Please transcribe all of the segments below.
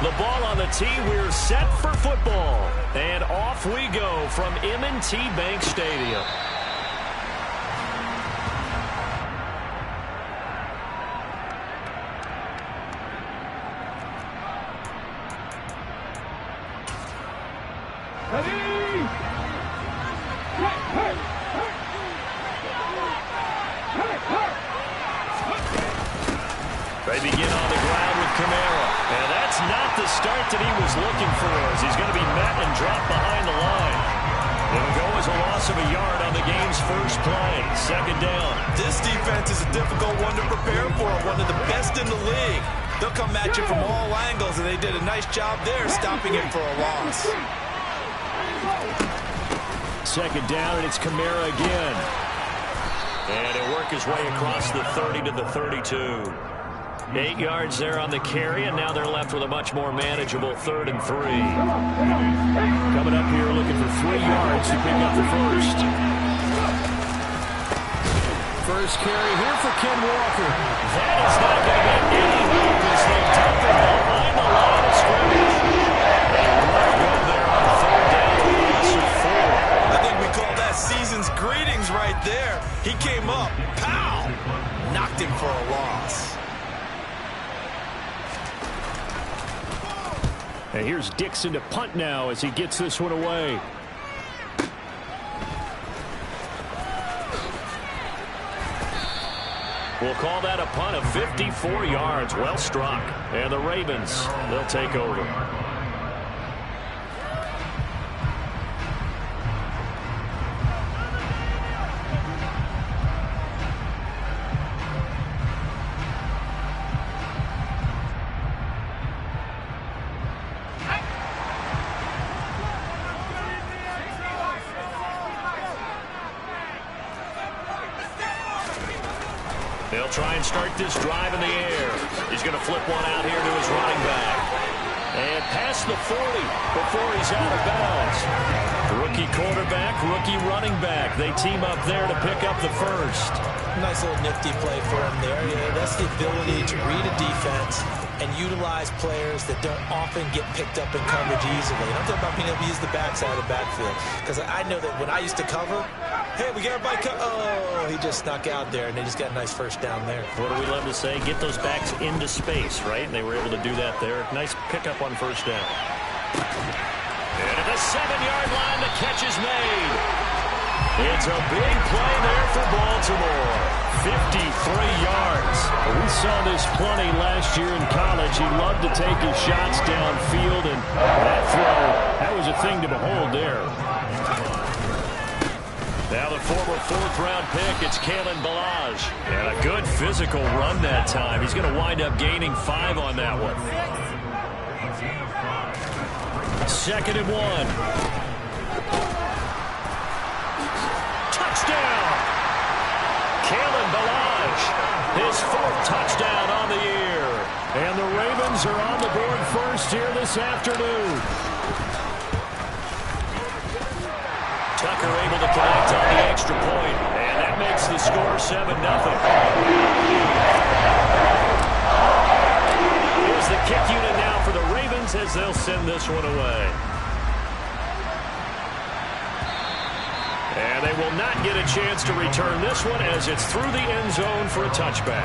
The ball on the tee. We're set for football. And off we go from M&T Bank Stadium. They begin on the ground with Kamara. And that's not the start that he was looking for, as he's going to be met and dropped behind the line. It'll go as a loss of a yard on the game's first play. Second down. This defense is a difficult one to prepare for, one of the best in the league. They'll come at you from all angles, and they did a nice job there stopping it for a loss. Second down, and it's Kamara again. And he'll work his way across the 30 to the 32. 8 yards there on the carry, and now they're left with a much more manageable 3rd and 3. Coming up here looking for 3 yards to pick up the first. First carry here for Ken Walker. That is not going to get any help as they dump it behind the line of scrimmage. And go there on 3rd down, loss of 4. I think we call that season's greetings right there. He came up, pow, knocked him for a loss. And here's Dixon to punt now as he gets this one away. We'll call that a punt of 54 yards. Well struck. And the Ravens, they'll take over. They'll try and start this drive in the air. He's going to flip one out here to his running back. And past the 40 before he's out of bounds. Rookie quarterback, rookie running back. They team up there to pick up the first. Nice little nifty play for him there. Yeah, that's the ability to read a defense and utilize players that don't often get picked up in coverage easily. And I'm talking about being able to use the backside of the backfield. Because I know that when I used to cover, hey, we got everybody oh, he just snuck out there, and they just got a nice first down there. What do we love to say? Get those backs into space, right? And they were able to do that there. Nice pickup on first down. And at the 7-yard line, the catch is made. It's a big play there for Baltimore. 53 yards. We saw this plenty last year in college. He loved to take his shots downfield, and that throw, that was a thing to behold there. Now the former 4th-round pick, it's Kalen Ballage. And a good physical run that time. He's going to wind up gaining 5 on that one. 2nd and 1. Touchdown! Kalen Ballage, his 4th touchdown on the year. And the Ravens are on the board first here this afternoon. Tucker able to connect on the extra point, and that makes the score 7-0. Here's the kick unit now for the Ravens as they'll send this one away. And they will not get a chance to return this one as it's through the end zone for a touchback.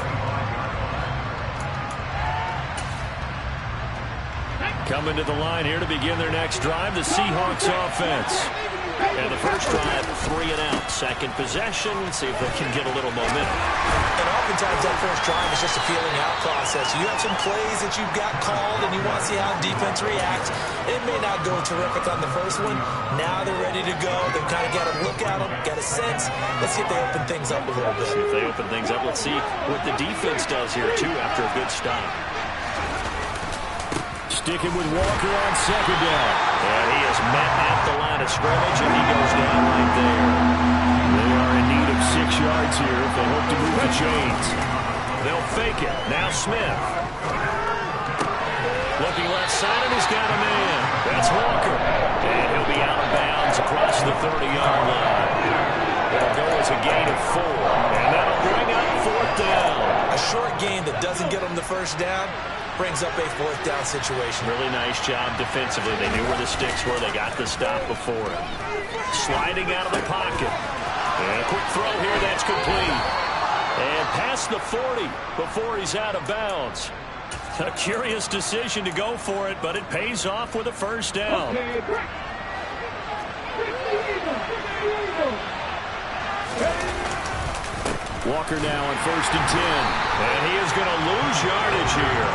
Coming to the line here to begin their next drive, the Seahawks offense. And the first drive, 3 and out. Second possession, see if they can get a little momentum. And oftentimes that first drive is just a feeling out process. You have some plays that you've got called and you want to see how defense reacts. It may not go terrific on the first one. Now they're ready to go. They've kind of got a look at them, got a sense. Let's see if they open things up a little bit. See if they open things up. Let's see what the defense does here, too, after a good stop. Sticking with Walker on 2nd down. And he is met at the line of scrimmage, and he goes down right there. They are in need of 6 yards here if they hope to move the chains. They'll fake it. Now Smith. Looking left side, and he's got a man. That's Walker. And he'll be out of bounds across the 30-yard line. It'll go as a gain of 4. And that'll bring up 4th down. A short gain that doesn't get them the first down. brings up a 4th down situation. Really nice job defensively. They knew where the sticks were. They got the stop before it. Sliding out of the pocket. And a quick throw here. That's complete. And past the 40 before he's out of bounds. A curious decision to go for it, but it pays off with a first down. Walker now on 1st and 10. And he is going to lose yardage here.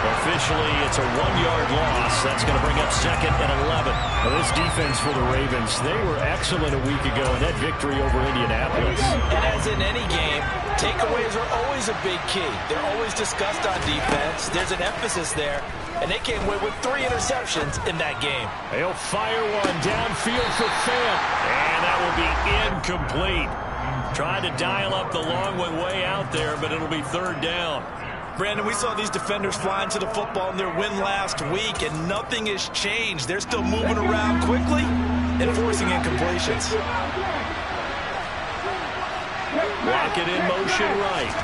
Officially, it's a 1-yard loss. That's going to bring up 2nd and 11. Well, this defense for the Ravens, they were excellent a week ago in that victory over Indianapolis. And as in any game, takeaways are always a big key. They're always discussed on defense. There's an emphasis there. And they came away with 3 interceptions in that game. They'll fire one downfield for Fant. And that will be incomplete. Tried to dial up the long way out there, but it'll be 3rd down. Brandon, we saw these defenders flying to the football in their win last week, and nothing has changed. They're still moving around quickly and forcing incompletions. Rocket in motion right.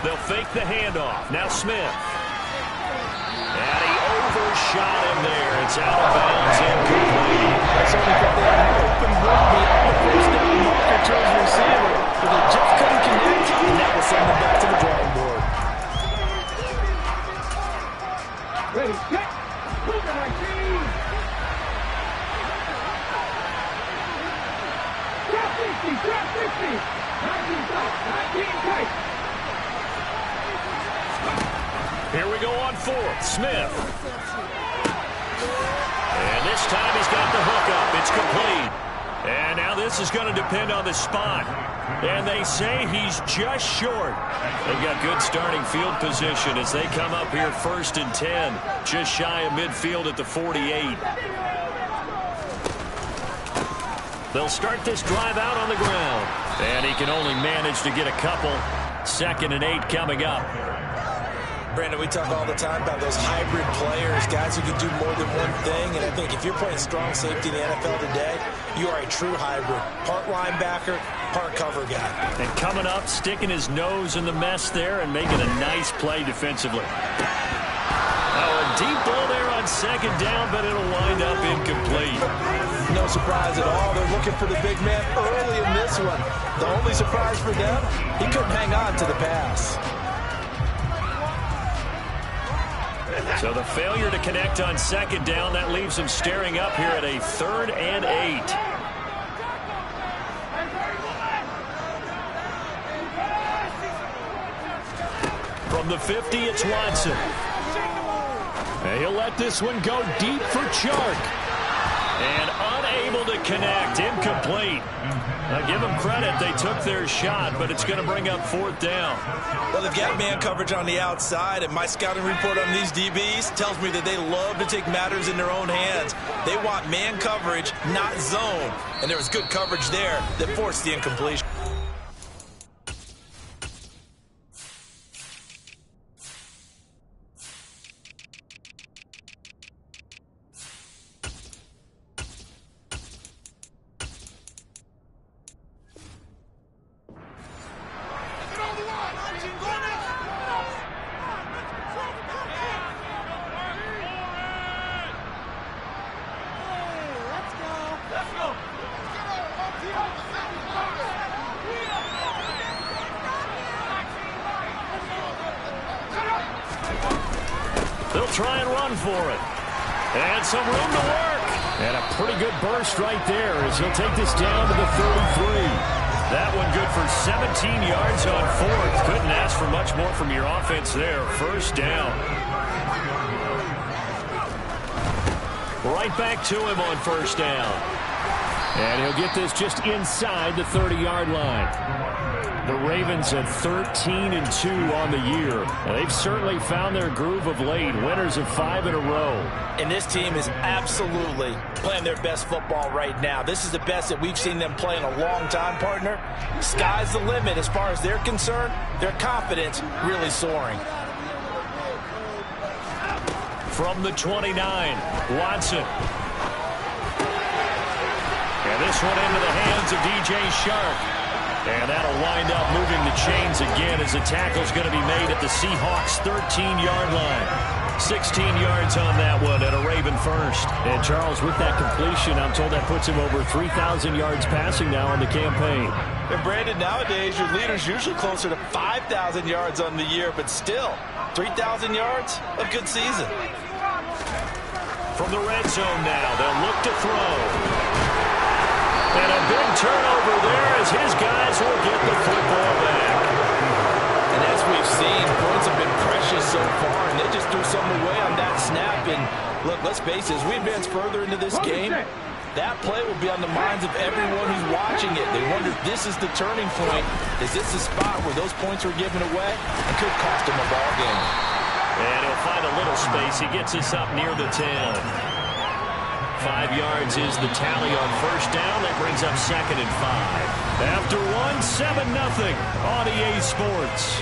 They'll fake the handoff. Now Smith. And he overshot him there. It's out of bounds, incomplete. That's only because they had an open runway on the first down marker to his receiver, but they just couldn't connect, and that will send them back to the drawing board. Ready, set, move the right team. Drop 50, drop 50. 19 top, 19 tight. Here we go on 4th. Smith. And this time he's got the hook up. It's complete. And now this is going to depend on the spot. And they say he's just short. They've got good starting field position as they come up here 1st and 10. Just shy of midfield at the 48. They'll start this drive out on the ground. And he can only manage to get a couple. 2nd and 8 coming up. Brandon, we talk all the time about those hybrid players, guys who can do more than one thing. And I think if you're playing strong safety in the NFL today, you are a true hybrid. Part linebacker, part cover guy. And coming up, sticking his nose in the mess there and making a nice play defensively. Oh, a deep ball there on 2nd down, but it'll wind up incomplete. No surprise at all. They're looking for the big man early in this one. The only surprise for them, he couldn't hang on to the pass. So the failure to connect on 2nd down, that leaves him staring up here at a 3rd and 8. From the 50, it's Watson. And he'll let this one go deep for Chark. And unable to connect, incomplete. Now give them credit, they took their shot, but it's going to bring up 4th down. Well, they've got man coverage on the outside, and my scouting report on these DBs tells me that they love to take matters in their own hands. They want man coverage, not zone. And there was good coverage there that forced the incompletion. They'll try and run for it. And some room to work. And a pretty good burst right there as he'll take this down to the 33. That one good for 17 yards on 4th. Couldn't ask for much more from your offense there. 1st down. Right back to him on 1st down. And he'll get this just inside the 30-yard line. The Ravens at 13-2 on the year. They've certainly found their groove of late. Winners of 5 in a row. And this team is absolutely playing their best football right now. This is the best that we've seen them play in a long time, partner. Sky's the limit as far as they're concerned. Their confidence really soaring. From the 29, Watson. And this one into the hands of DJ Chark. And that'll wind up moving the chains again as the tackle's going to be made at the Seahawks' 13-yard line. 16 yards on that one at a Raven first. And Charles, with that completion, I'm told that puts him over 3,000 yards passing now on the campaign. And Brandon, nowadays your leader's usually closer to 5,000 yards on the year, but still, 3,000 yards, a good season. From the red zone now, they'll look to throw. And a big turnover there as his guys will get the football back. And as we've seen, points have been precious so far, and they just threw some away on that snap. And look, let's face it, as we advance further into this game, that play will be on the minds of everyone who's watching it. They wonder if this is the turning point. Is this the spot where those points were given away? It could cost them a ball game. And he'll find a little space. He gets us up near the 10. 5 yards is the tally on first down. That brings up 2nd and 5. After one, 7-0 on EA Sports.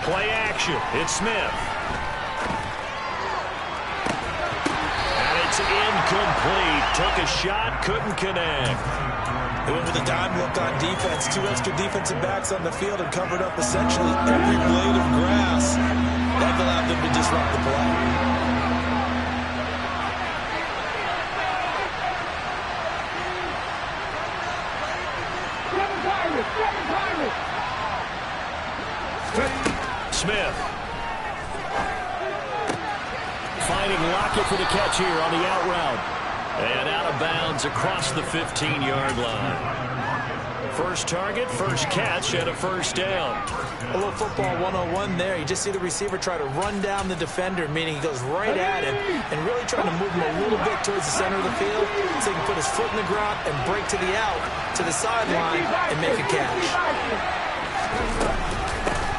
Play action. It's Smith. And it's incomplete. Took a shot, couldn't connect. They went with a dime look on defense. 2 extra defensive backs on the field and covered up essentially every blade of grass. That allowed them to disrupt the play. Smith. Finding Lockett for the catch here on the out route. And out of bounds across the 15-yard line. First target, first catch, and a first down. A little football 101 there. You just see the receiver try to run down the defender, meaning he goes right at him and really trying to move him a little bit towards the center of the field so he can put his foot in the ground and break to the out, to the sideline, and make a catch.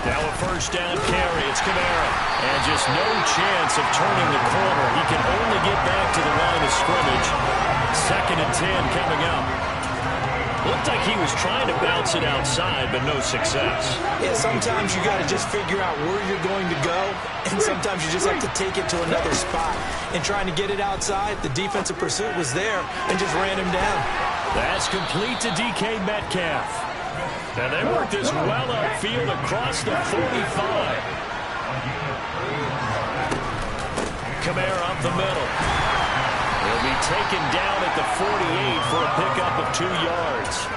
Now a first down carry. It's Kamara. And just no chance of turning the corner. He can only get back to the line of scrimmage. 2nd and 10 coming up. Looked like he was trying to bounce it outside, but no success. Yeah, sometimes you got to just figure out where you're going to go, and sometimes you just have to take it to another spot. And trying to get it outside, the defensive pursuit was there and just ran him down. That's complete to DK Metcalf. And they work this well upfield across the 45. Kamara up the middle. He'll be taken down at the 48 for a pickup of 2 yards.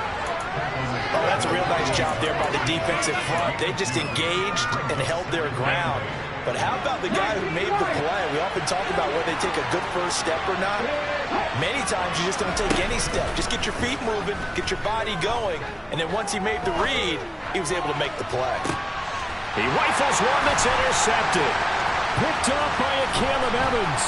Oh, that's a real nice job there by the defensive front. They just engaged and held their ground. But how about the guy who made the play? We often talk about whether they take a good first step or not. Many times you just don't take any step. Just get your feet moving, get your body going, and then once he made the read, he was able to make the play. He rifles one that's intercepted. Picked off by a Caleb Evans.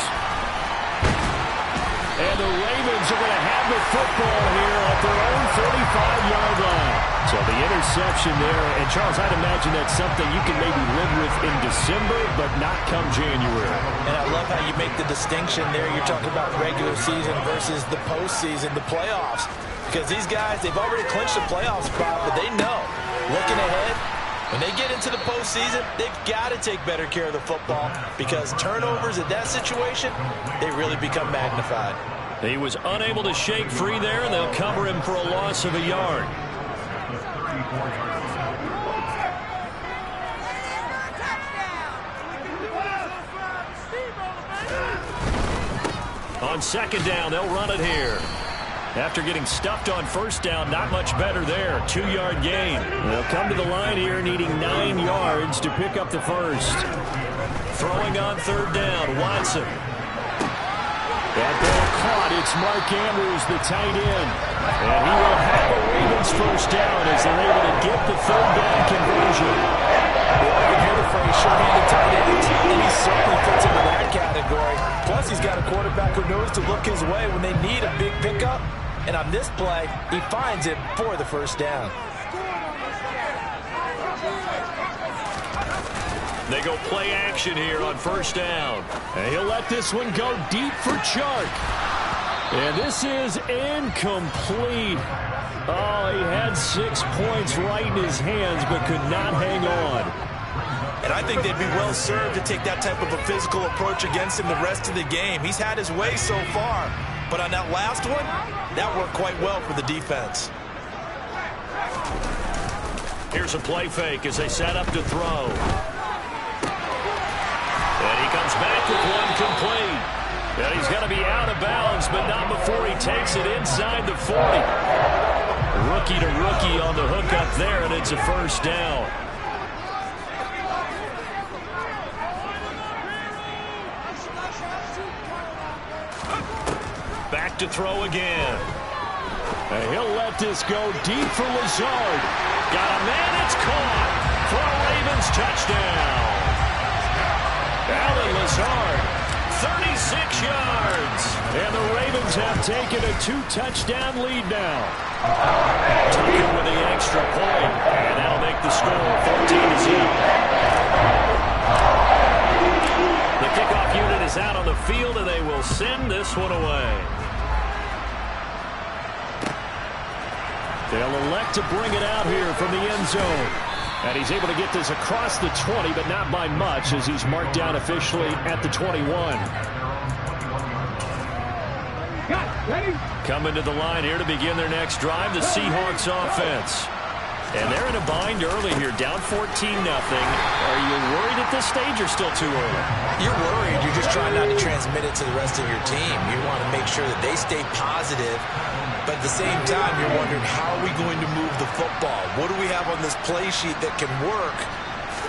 And the Ravens are going to have the football here at their own 35-yard line. So the interception there, and Charles, I'd imagine that's something you can maybe live with in December, but not come January. And I love how you make the distinction there. You're talking about regular season versus the postseason, the playoffs. Because these guys, they've already clinched the playoff spot, but they know, looking ahead, when they get into the postseason, they've got to take better care of the football because turnovers in that situation, they really become magnified. He was unable to shake free there, and they'll cover him for a loss of a yard. On second down, they'll run it here. After getting stuffed on first down, not much better there. 2-yard gain. They'll come to the line here needing 9 yards to pick up the first. Throwing on third down, Watson. That ball caught. It's Mark Andrews, the tight end. And he will have a Ravens first down as they're able to get the third down conversion. Well, you hear the phrase short-handed tight end, and he certainly fits into that category. Plus, he's got a quarterback who knows to look his way when they need a big pickup. And on this play, he finds him for the first down. They go play action here on first down. And he'll let this one go deep for Chark. And this is incomplete. Oh, he had 6 points right in his hands, but could not hang on. And I think they'd be well served to take that type of a physical approach against him the rest of the game. He's had his way so far. But on that last one, that worked quite well for the defense. Here's a play fake as they set up to throw. And he comes back with one complete. And he's going to be out of bounds, but not before he takes it inside the 40. Rookie to rookie on the hook up there, and it's a first down. Back to throw again. And he'll let this go deep for Lazard. Got a man, it's caught for a Ravens touchdown. Allen Lazard, 36 yards. and the Ravens have taken a 2-touchdown lead now. Tucker with the extra point, and that'll make the score 14-0. The kickoff unit is out on the field, and they will send this one away. They'll elect to bring it out here from the end zone. And he's able to get this across the 20, but not by much, as he's marked down officially at the 21. Coming to the line here to begin their next drive, the Seahawks offense. And they're in a bind early here, down 14-0. Are you worried at this stage or still too early? You're worried. You're just trying not to transmit it to the rest of your team. You want to make sure that they stay positive. But at the same time, you're wondering, how are we going to move the football? What do we have on this play sheet that can work?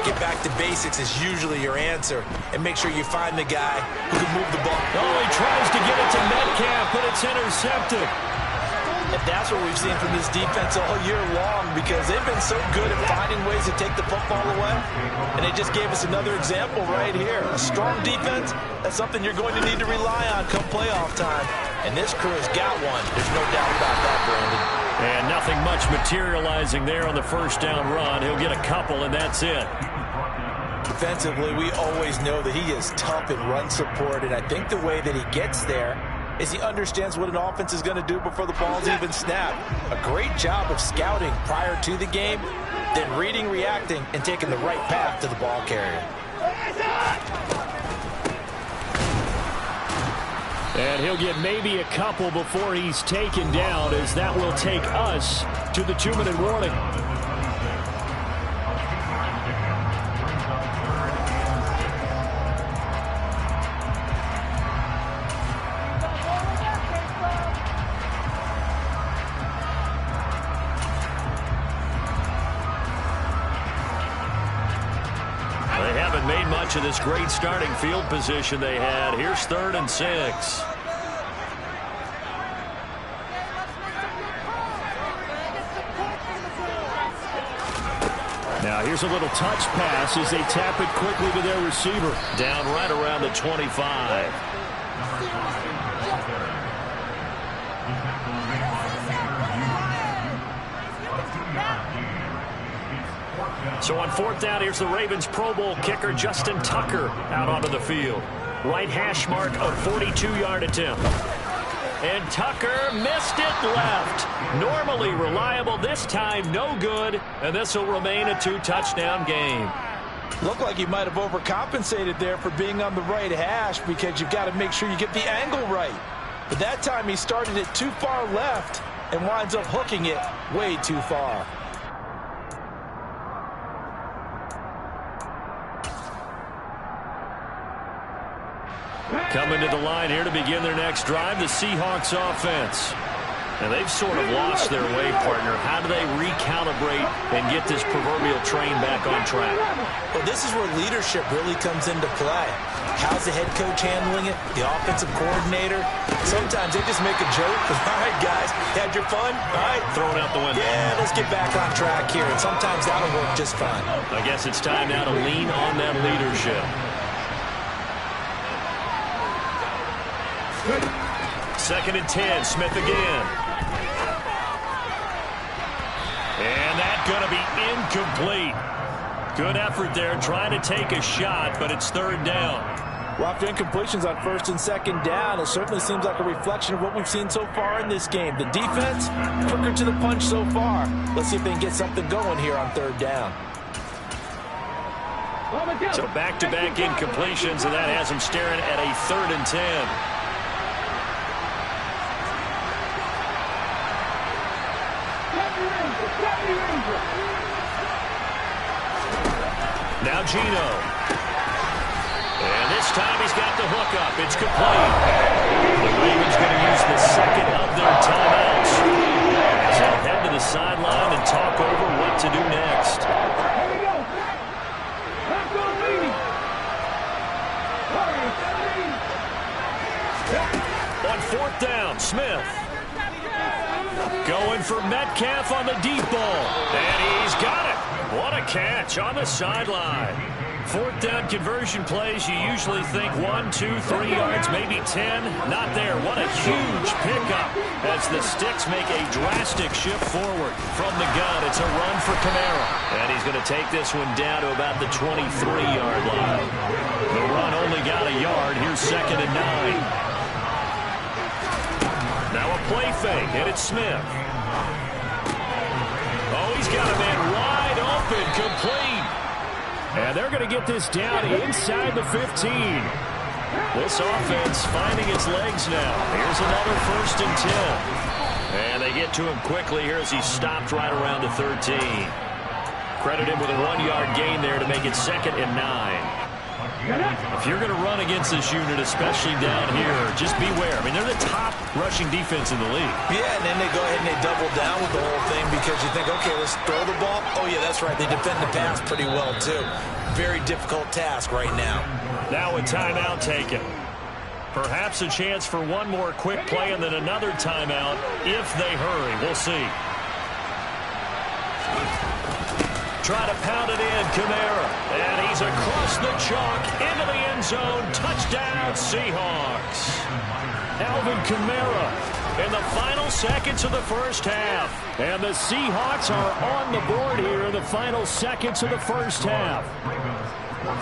Get back to basics is usually your answer. And make sure you find the guy who can move the ball. Oh, he tries to get it to Metcalf, but it's intercepted. And that's what we've seen from this defense all year long, because they've been so good at finding ways to take the football away. And they just gave us another example right here. A strong defense, that's something you're going to need to rely on come playoff time. And this crew has got one. There's no doubt about that, Brandon. And nothing much materializing there on the first down run. He'll get a couple, and that's it. Defensively, we always know that he is tough in run support, and I think the way that he gets there is he understands what an offense is going to do before the ball's even snapped. A great job of scouting prior to the game, then reading, reacting, and taking the right path to the ball carrier. And he'll get maybe a couple before he's taken down, as that will take us to the 2-minute warning. They haven't made much of this great starting field position they had. Here's 3rd and 6. Now here's a little touch pass as they tap it quickly to their receiver. Down right around the 25. So on 4th down, here's the Ravens Pro Bowl kicker Justin Tucker out onto the field. Right hash mark, a 42-yard attempt. And Tucker missed it left. Normally reliable, this time no good. And this will remain a 2-touchdown game. Looked like he might have overcompensated there for being on the right hash, because you've got to make sure you get the angle right. But that time he started it too far left and winds up hooking it way too far. Coming to the line here to begin their next drive, the Seahawks offense. And they've sort of lost their way, partner. How do they recalibrate and get this proverbial train back on track? Well, this is where leadership really comes into play. How's the head coach handling it? The offensive coordinator? Sometimes they just make a joke. All right, guys, had your fun? All right. Throw it out the window. Yeah, let's get back on track here. And sometimes that'll work just fine. I guess it's time now to lean on that leadership. 2nd and 10, Smith again. to be incomplete. Good effort there trying to take a shot, but it's third down. Well, after incompletions on first and second down, it certainly seems like a reflection of what we've seen so far in this game. The defense, quicker to the punch so far. Let's see if they can get something going here on third down. So back-to-back incompletions, and that has them staring at a 3rd and 10. Now Geno. And this time he's got the hook up. It's complete. The Ravens going to use the second of their timeouts. As they'll head to the sideline and talk over what to do next. On 4th down, Smith. Going for Metcalf on the deep ball. And he's got it. What a catch on the sideline. 4th down conversion plays, you usually think 1, 2, 3 yards, maybe 10. Not there. What a huge pickup as the Sticks make a drastic shift forward. From the gun, it's a run for Kamara. And he's going to take this one down to about the 23-yard line. The run only got a yard. Here's 2nd and 9. Now a play fake, and it's Smith. Oh, he's got a man wide open, complete. And they're going to get this down inside the 15. This offense finding its legs now. Here's another 1st and 10. And they get to him quickly here as he stopped right around the 13. Credit him with a 1-yard gain there to make it 2nd and 9. If you're going to run against this unit, especially down here, just beware. I mean, they're the top rushing defense in the league. Yeah, and then they go ahead and they double down with the whole thing because you think, okay, let's throw the ball. Oh, yeah, that's right. They defend the pass pretty well, too. Very difficult task right now. Now a timeout taken. Perhaps a chance for one more quick play and then another timeout if they hurry. We'll see. Try to pound it in, Kamara. And he's across the chalk, into the end zone. Touchdown, Seahawks. Alvin Kamara in the final seconds of the first half. And the Seahawks are on the board here in the final seconds of the first half.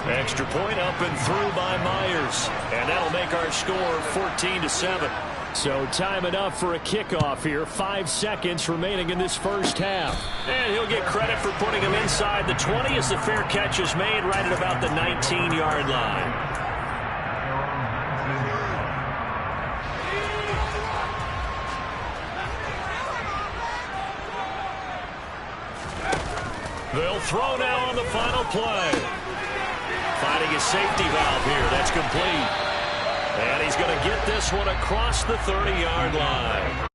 Extra point up and through by Myers. And that'll make our score 14-7. So time enough for a kickoff here. 5 seconds remaining in this first half. And he'll get credit for putting him inside the 20 as the fair catch is made right at about the 19-yard line. They'll throw now on the final play. Finding a safety valve here. That's complete. And he's going to get this one across the 30-yard line.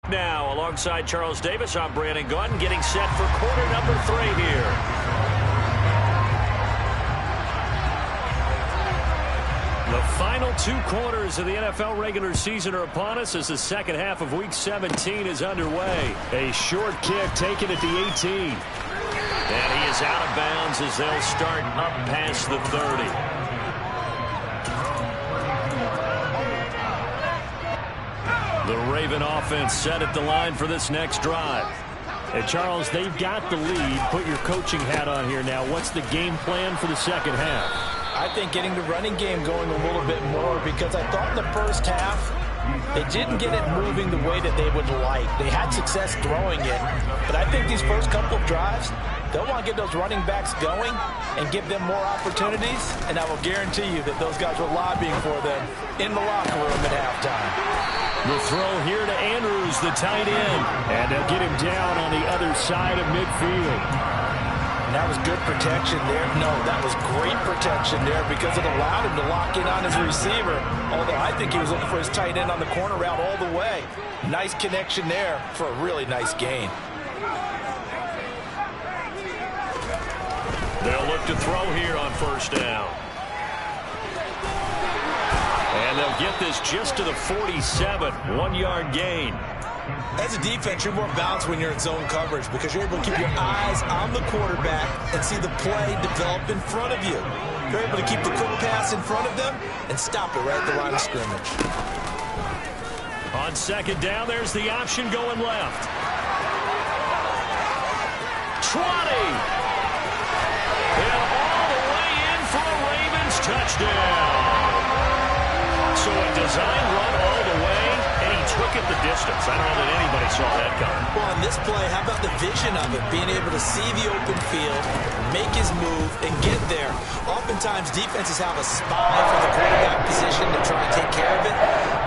Now, alongside Charles Davis, I'm Brandon Gaudin, getting set for quarter number 3 here. The final 2 quarters of the NFL regular season are upon us as the second half of Week 17 is underway. A short kick taken at the 18. And he is out of bounds as they'll start up past the 30. The Raven offense set at the line for this next drive. And Charles, they've got the lead. Put your coaching hat on here now. What's the game plan for the second half? I think getting the running game going a little bit more because I thought in the first half they didn't get it moving the way that they would like. They had success throwing it, but I think these first couple of drives, they'll want to get those running backs going and give them more opportunities, and I will guarantee you that those guys were lobbying for them in the locker room at halftime. The throw here to Andrews, the tight end, and they'll get him down on the other side of midfield. And that was good protection there. No, that was great protection there because it allowed him to lock in on his receiver. Although I think he was looking for his tight end on the corner route all the way. Nice connection there for a really nice gain. They'll look to throw here on first down. And they'll get this just to the 47. 1-yard gain. As a defense, you're more balanced when you're in zone coverage because you're able to keep your eyes on the quarterback and see the play develop in front of you. You're able to keep the quick pass in front of them and stop it right at the line of scrimmage. On second down, there's the option going left. 20. And all the way in for a Ravens touchdown. So a design run all the way, and he took it the distance. I don't know that anybody saw that coming. Well, on this play, how about the vision of it? Being able to see the open field, make his move, and get there. Oftentimes, defenses have a spy for the quarterback position to try and take care of it.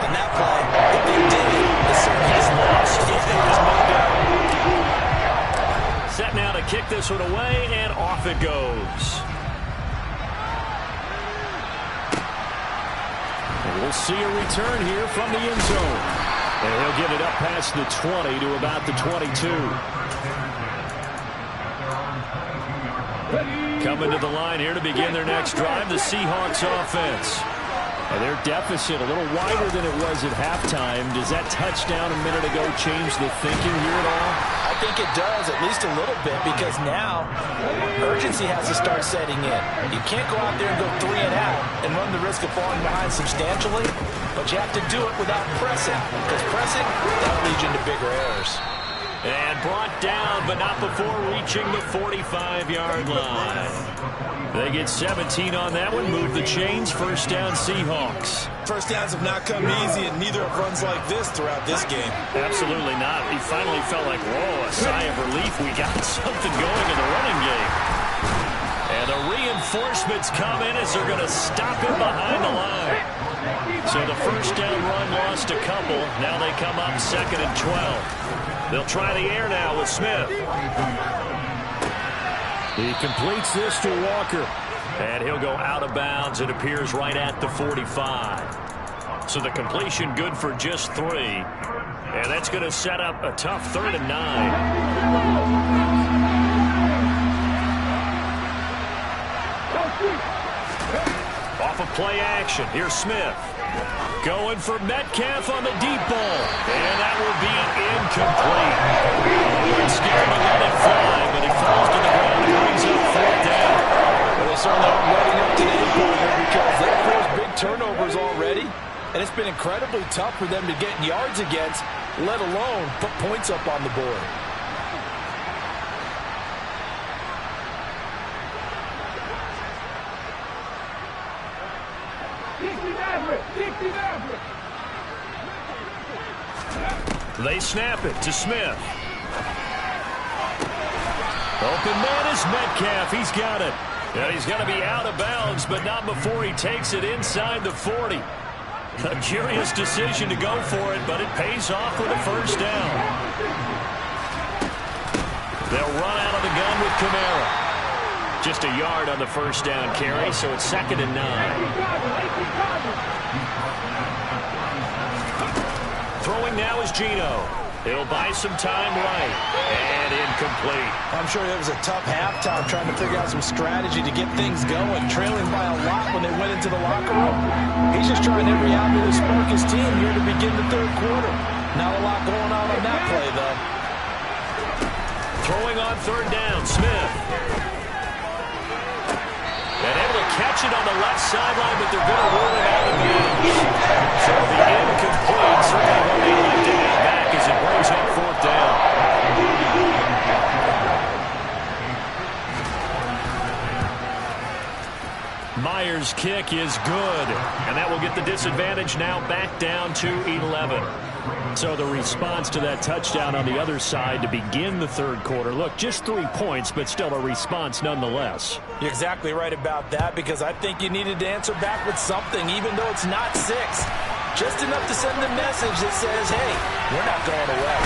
On that play, if they did it, the certainly is lost. There's no doubt. Set now to kick this one away, and off it goes. And we'll see a return here from the end zone. And he'll get it up past the 20 to about the 22. Coming to the line here to begin their next drive, the Seahawks offense. And their deficit a little wider than it was at halftime. Does that touchdown a minute ago change the thinking here at all? I think it does, at least a little bit, because now urgency has to start setting in. You can't go out there and go 3 and out and run the risk of falling behind substantially, but you have to do it without pressing, because pressing, that'll lead you into bigger errors. And brought down, but not before reaching the 45-yard line. They get 17 on that one, move the chains, first down Seahawks. First downs have not come easy, and neither have runs like this throughout this game. Absolutely not. He finally felt like, whoa, a sigh of relief. We got something going in the running game. And the reinforcements come in as they're going to stop him behind the line. So the first down run lost a couple. Now they come up 2nd and 12. They'll try the air now with Smith. He completes this to Walker. And he'll go out of bounds. It appears right at the 45. So the completion good for just 3. And that's going to set up a tough 3rd and 9. Off of play action. Here's Smith. Going for Metcalf on the deep ball. And that will be incomplete. It's scared to let it fly, but he falls to the ground and brings up 4th down. Well, they certainly aren't letting up today, partner, because they've forced big turnovers already, and it's been incredibly tough for them to get yards against, let alone put points up on the board. They snap it to Smith. Open man is Metcalf. He's got it. And he's going to be out of bounds, but not before he takes it inside the 40. A curious decision to go for it, but it pays off with a first down. They'll run out of the gun with Kamara. Just a yard on the first down carry, so it's 2nd and 9. Throwing now is Geno. He'll buy some time right. And incomplete. I'm sure it was a tough halftime trying to figure out some strategy to get things going, trailing by a lot when they went into the locker room. He's just trying every avenue to spark his team here to begin the 3rd quarter. Not a lot going on that play, though. Throwing on 3rd down, Smith. And able to catch it on the left sideline, but they're going to rule it out of bounds. So the incomplete certainly won't be lifted back as it brings up 4th down. Myers' kick is good, and that will get the disadvantage now back down to 11. So the response to that touchdown on the other side to begin the 3rd quarter. Look, just 3 points, but still a response nonetheless. You're exactly right about that, because I think you needed to answer back with something, even though it's not 6. Just enough to send a message that says, hey, we're not going away.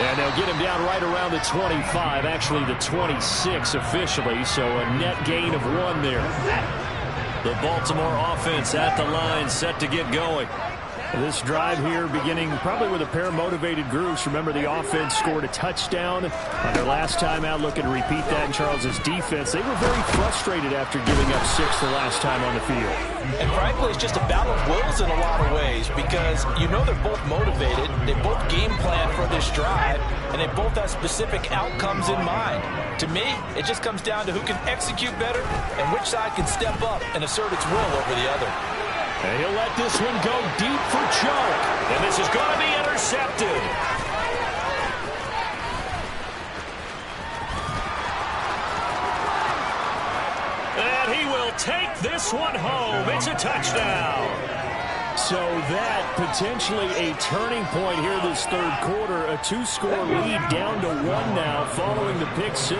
And they'll get him down right around the 25, actually the 26 officially, so a net gain of 1 there. The Baltimore offense at the line, set to get going. This drive here beginning probably with a pair of motivated groups. Remember, the offense scored a touchdown on their last time out. Looking to repeat that in Charles's defense. They were very frustrated after giving up 6 the last time on the field. And frankly, it's just a battle of wills in a lot of ways because you know they're both motivated. They both game plan for this drive, and they both have specific outcomes in mind. To me, it just comes down to who can execute better and which side can step up and assert its will over the other. And he'll let this one go deep for Chark. And this is going to be intercepted. And he will take this one home. It's a touchdown. So that potentially a turning point here this third quarter. A 2-score lead down to 1 now following the pick 6.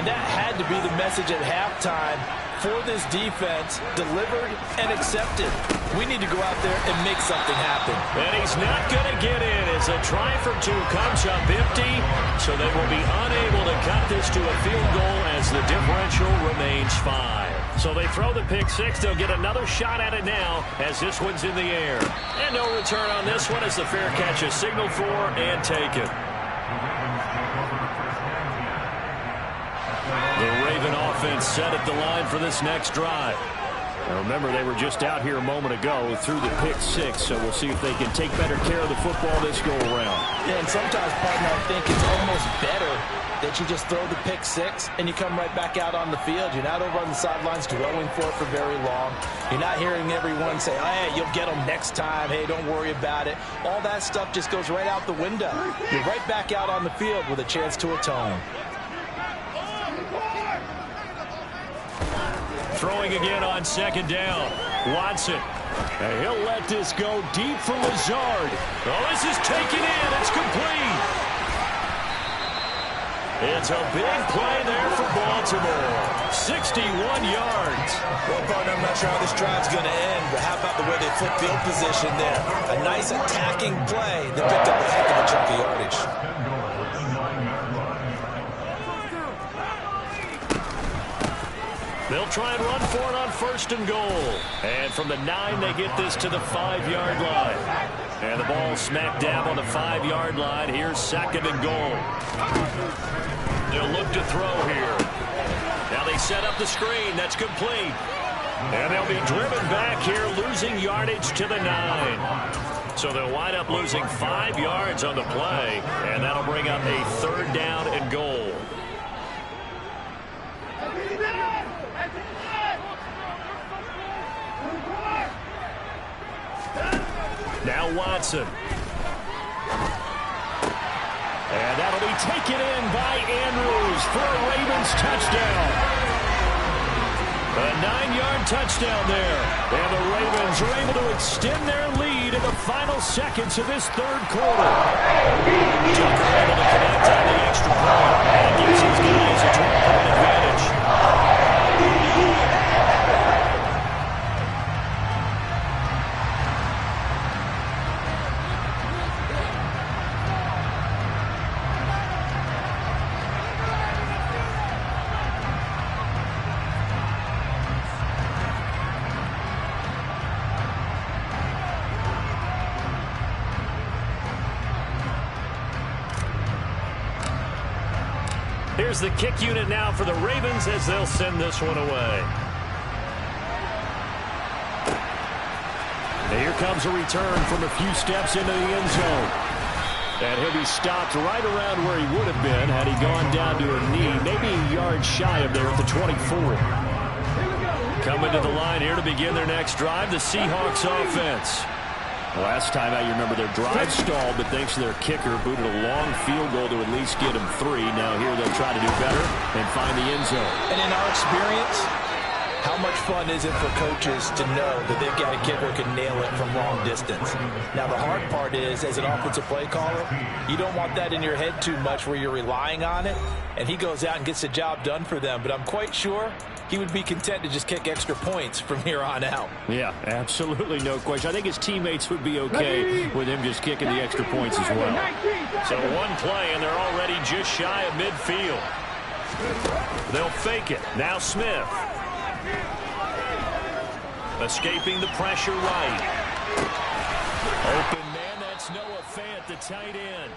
And that had to be the message at halftime for this defense, delivered and accepted. We need to go out there and make something happen. And he's not going to get in as a try for 2 comes up empty. So they will be unable to cut this to a field goal as the differential remains 5. So they throw the pick 6. They'll get another shot at it now as this one's in the air. And no return on this one as the fair catch is signaled for and taken. The Raven offense set at the line for this next drive. Now remember, they were just out here a moment ago through the pick 6, so we'll see if they can take better care of the football this go-around. Yeah, and sometimes, partner, I think it's almost better that you just throw the pick 6 and you come right back out on the field. You're not over on the sidelines dwelling for it for very long. You're not hearing everyone say, hey, you'll get them next time. Hey, don't worry about it. All that stuff just goes right out the window. You're right back out on the field with a chance to atone. Throwing again on second down. Watson. And he'll let this go deep for Lazard. Oh, this is taken in. It's complete. It's a big play there for Baltimore. 61 yards. Well, partner, I'm not sure how this drive's going to end, but how about the way they flip field position there? A nice attacking play that picked up a heck of a chunk of yardage. They'll try and run for it on 1st and goal. And from the 9, they get this to the 5-yard line. And the ball smack dab on the 5-yard line. Here's 2nd and goal. They'll look to throw here. Now they set up the screen. That's complete. And they'll be driven back here, losing yardage to the 9. So they'll wind up losing 5 yards on the play. And that'll bring up a 3rd down and goal. Now Watson. And that'll be taken in by Andrews for a Ravens touchdown. A 9-yard touchdown there. And the Ravens are able to extend their lead in the final seconds of this third quarter. Tucker able to connect on the extra point. And gives his guys a 12-point advantage. Here's the kick unit now for the Ravens as they'll send this one away. And here comes a return from a few steps into the end zone. And he'll be stopped right around where he would have been had he gone down to a knee, maybe a yard shy of there at the 24. Coming to the line here to begin their next drive, the Seahawks offense. Last time out, you remember their drive stalled, but thanks to their kicker, booted a long field goal to at least get them 3. Now here they'll try to do better and find the end zone. And in our experience, how much fun is it for coaches to know that they've got a kicker who can nail it from long distance? Now, the hard part is, as an offensive play caller, you don't want that in your head too much where you're relying on it, and he goes out and gets the job done for them. But I'm quite sure he would be content to just kick extra points from here on out. Yeah, absolutely no question. I think his teammates would be okay with him just kicking the extra points as well. So one play, and they're already just shy of midfield. They'll fake it. Now Smith. Escaping the pressure right. Open man, that's Noah Fant, the tight end.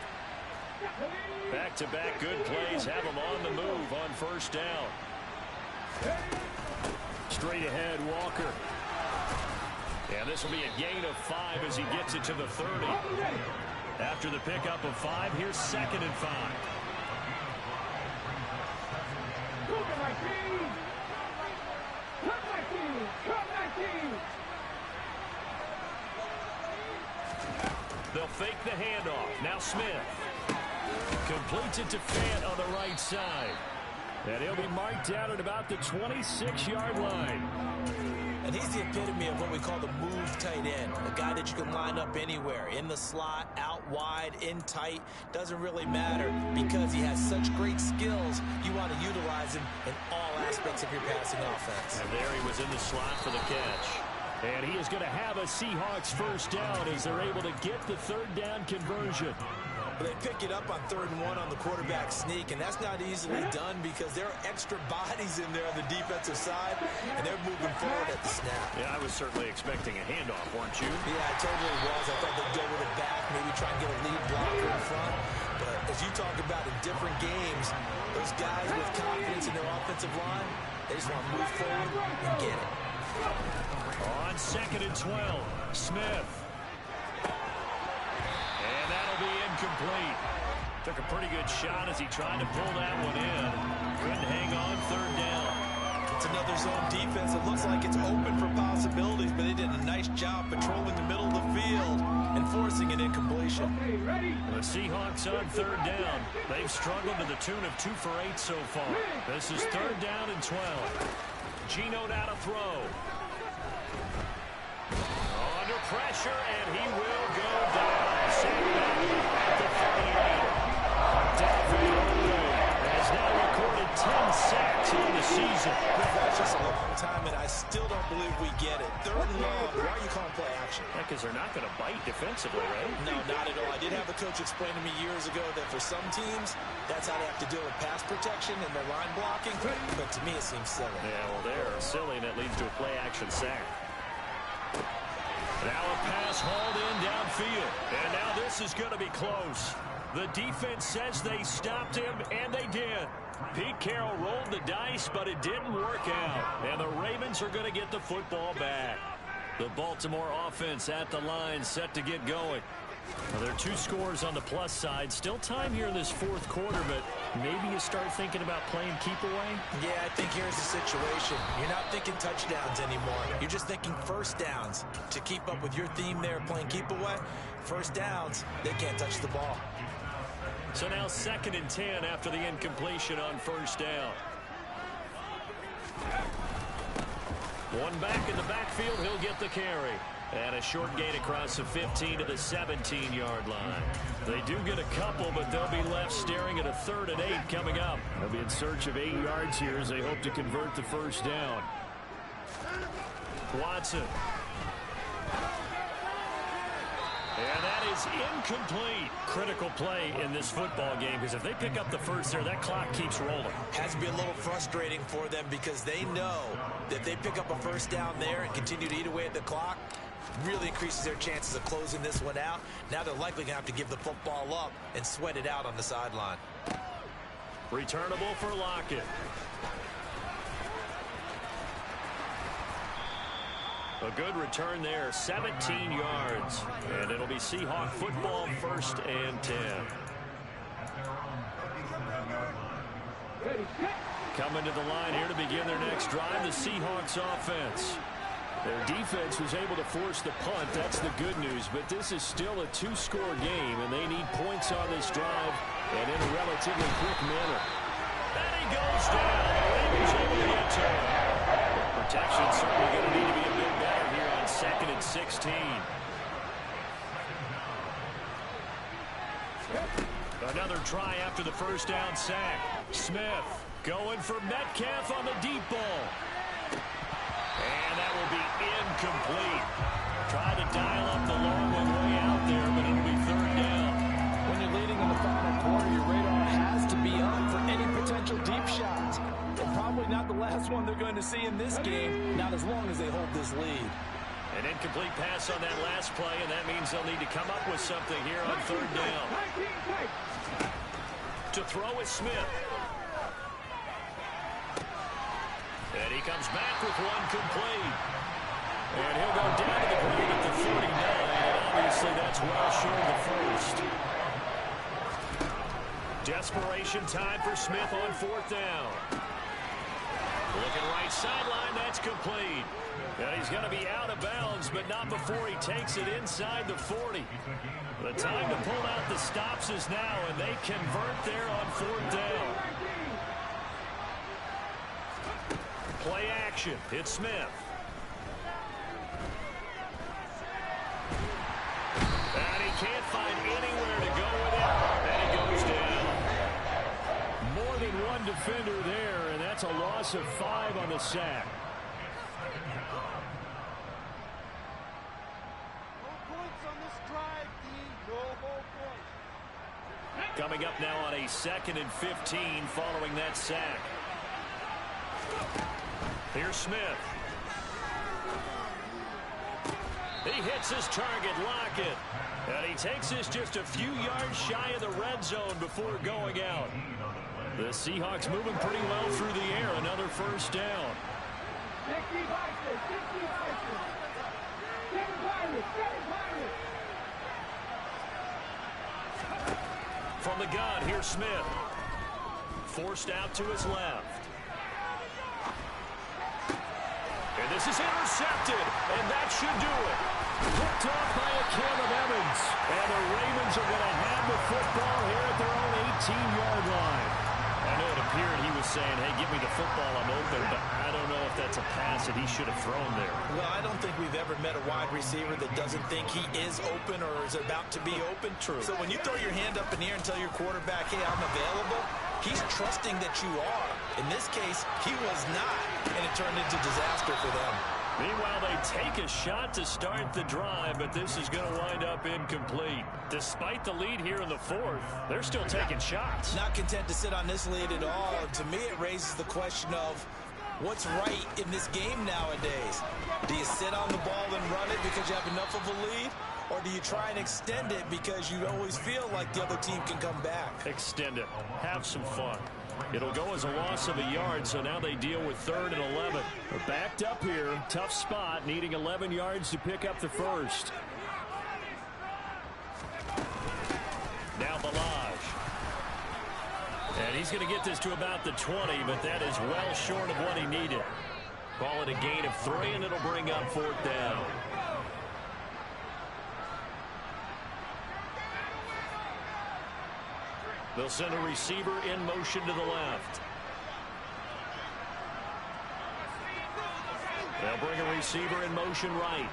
Back-to-back good plays have him on the move on first down. Straight ahead, Walker. And this will be a gain of 5 as he gets it to the 30. After the pickup of 5, here's 2nd and 5. They'll fake the handoff. Now Smith. Completes it to Fant on the right side. And he'll be marked down at about the 26-yard line. And he's the epitome of what we call the move tight end. A guy that you can line up anywhere. In the slot, out wide, in tight. Doesn't really matter because he has such great skills. You want to utilize him in all aspects of your passing offense. And there he was in the slot for the catch. And he is going to have a Seahawks first down as they're able to get the 3rd down conversion. They pick it up on 3rd and 1 on the quarterback sneak, and that's not easily done because there are extra bodies in there on the defensive side, and they're moving forward at the snap. Yeah, I was certainly expecting a handoff, weren't you? Yeah, I totally was. I thought they'd go with it back, maybe try and get a lead blocker in front. But as you talk about in different games, those guys with confidence in their offensive line, they just want to move forward and get it. On 2nd and 12, Smith. And that'll be incomplete. Took a pretty good shot as he tried to pull that one in. Couldn't hang on 3rd down. It's another zone defense. It looks like it's open for possibilities, but they did a nice job patrolling the middle of the field and forcing an incompletion. The Seahawks on 3rd down. They've struggled to the tune of 2 for 8 so far. This is 3rd down and 12. Geno now to throw. Under pressure, and he will go down. Sacked back at the 38. David Ojabo has now recorded 10 sacks on the season. That's just a long time, and I still don't believe we get it. 3rd and long. Why are you calling play action? Yeah, because they're not going to bite defensively, right? No, not at all. I did have a coach explain to me years ago that for some teams, that's how they have to deal with pass protection and their line blocking. But to me, it seems silly. Yeah, well, they're silly, and it leads to a play-action sack. Now a pass hauled in downfield. And now this is going to be close. The defense says they stopped him, and they did. Pete Carroll rolled the dice, but it didn't work out. And the Ravens are going to get the football back. The Baltimore offense at the line, set to get going. Well, there are 2 scores on the plus side. Still time here in this 4th quarter, but maybe you start thinking about playing keep away? Yeah, I think here's the situation. You're not thinking touchdowns anymore. You're just thinking first downs. To keep up with your theme there, playing keep away, first downs, they can't touch the ball. So now 2nd and 10 after the incompletion on first down. One back in the backfield, he'll get the carry. And a short gain across the 15 to the 17-yard line. They do get a couple, but they'll be left staring at a 3rd and 8 coming up. They'll be in search of 8 yards here as they hope to convert the first down. Watson. And that is incomplete. Critical play in this football game because if they pick up the first there, that clock keeps rolling. Has to be a little frustrating for them because they know that they pick up a first down there and continue to eat away at the clock, really increases their chances of closing this one out. Now they're likely going to have to give the football up and sweat it out on the sideline. Returnable for Lockett. A good return there, 17 yards. And it'll be Seahawk football, 1st and 10. Coming to the line here to begin their next drive, the Seahawks offense. Their defense was able to force the punt. That's the good news. But this is still a 2-score game, and they need points on this drive and in a relatively quick manner. And he goes down. The Ravens able to get to him. Protection certainly going to need to be a bit better here on 2nd and 16. Another try after the first down sack. Smith going for Metcalf on the deep ball. And that will be incomplete. Tried to dial up the long one way out there, but it'll be 3rd down. When you're leading in the final quarter, your radar has to be up for any potential deep shots. And probably not the last one they're going to see in this game, not as long as they hold this lead. An incomplete pass on that last play, and that means they'll need to come up with something here on third down. To throw is Smith. And he comes back with one complete. And he'll go down to the ground at the 49, and obviously that's well short of the first. Desperation time for Smith on fourth down. Looking right sideline, that's complete. And he's going to be out of bounds, but not before he takes it inside the 40. The time to pull out the stops is now, and they convert there on fourth down. Play action. It's Smith. And he can't find anywhere to go with it, and he goes down. More than one defender there, and that's a loss of 5 on the sack. Coming up now on a 2nd and 15 following that sack. Here's Smith. He hits his target, Lockett. And he takes this just a few yards shy of the red zone before going out. The Seahawks moving pretty well through the air. Another first down. From the gun, here's Smith. Forced out to his left. And this is intercepted, and that should do it. Picked off by a Caleb Evans. And the Ravens are going to have the football here at their own 18-yard line. I know it appeared he was saying, hey, give me the football, I'm open, but I don't know if that's a pass that he should have thrown there. Well, I don't think we've ever met a wide receiver that doesn't think he is open or is about to be open. True. So when you throw your hand up in the air and tell your quarterback, hey, I'm available, he's trusting that you are. In this case, he was not, and it turned into disaster for them. Meanwhile, they take a shot to start the drive, but this is going to wind up incomplete. Despite the lead here in the fourth, they're still taking shots. Not content to sit on this lead at all. To me, it raises the question of what's right in this game nowadays. Do you sit on the ball and run it because you have enough of a lead? Or do you try and extend it because you always feel like the other team can come back? Extend it. Have some fun. It'll go as a loss of a yard, so now they deal with 3rd and 11. They're backed up here. Tough spot, needing 11 yards to pick up the first. Now Balaj. And he's going to get this to about the 20, but that is well short of what he needed. Call it a gain of 3, and it'll bring up 4th down. They'll send a receiver in motion to the left. They'll bring a receiver in motion right.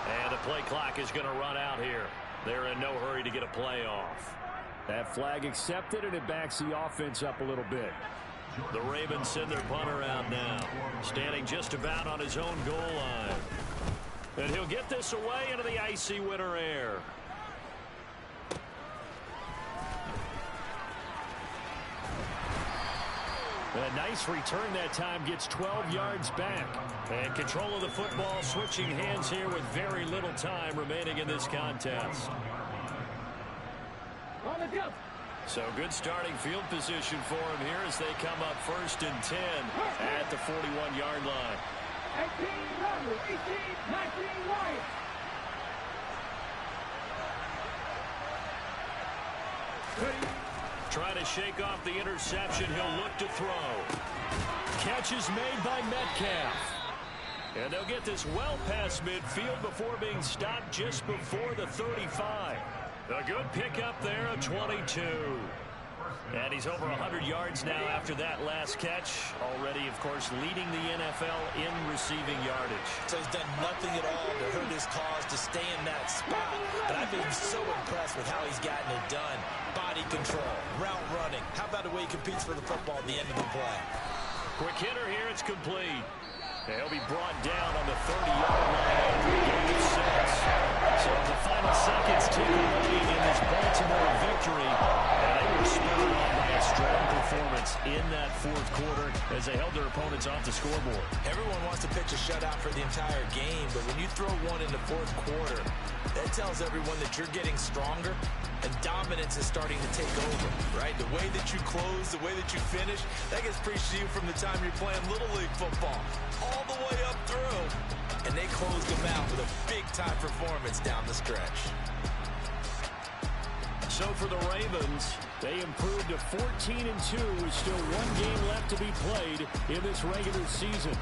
And the play clock is going to run out here. They're in no hurry to get a play off. That flag accepted, and it backs the offense up a little bit. The Ravens send their punter out now, standing just about on his own goal line. And he'll get this away into the icy winter air. A nice return that time, gets 12 yards back. And control of the football switching hands here with very little time remaining in this contest. So good starting field position for him here as they come up 1st and 10 at the 41-yard line. 18, 19, Wyatt. Trying to shake off the interception. He'll look to throw. Catch is made by Metcalf. And they'll get this well past midfield before being stopped just before the 35. A good pickup there, a 22. And he's over 100 yards now after that last catch. Already, of course, leading the NFL in receiving yardage. So he's done nothing at all to hurt his cause to stay in that spot. But I've been so impressed with how he's gotten it done. Body control, route running. How about the way he competes for the football at the end of the play? Quick hitter here, it's complete. He'll be brought down on the 30-yard line after a gain of 6. So the final seconds tick away in this Baltimore victory. And they were spurred on by a strong performance in that fourth quarter as they held their opponents off the scoreboard. Everyone wants to pitch a shutout for the entire game, but when you throw one in the fourth quarter, that tells everyone that you're getting stronger and dominance is starting to take over, right? The way that you close, the way that you finish, that gets preached to you from the time you're playing Little League football all the way up through. And they closed them out with a big-time performance down the stretch. So for the Ravens, they improved to 14-2 with still one game left to be played in this regular season.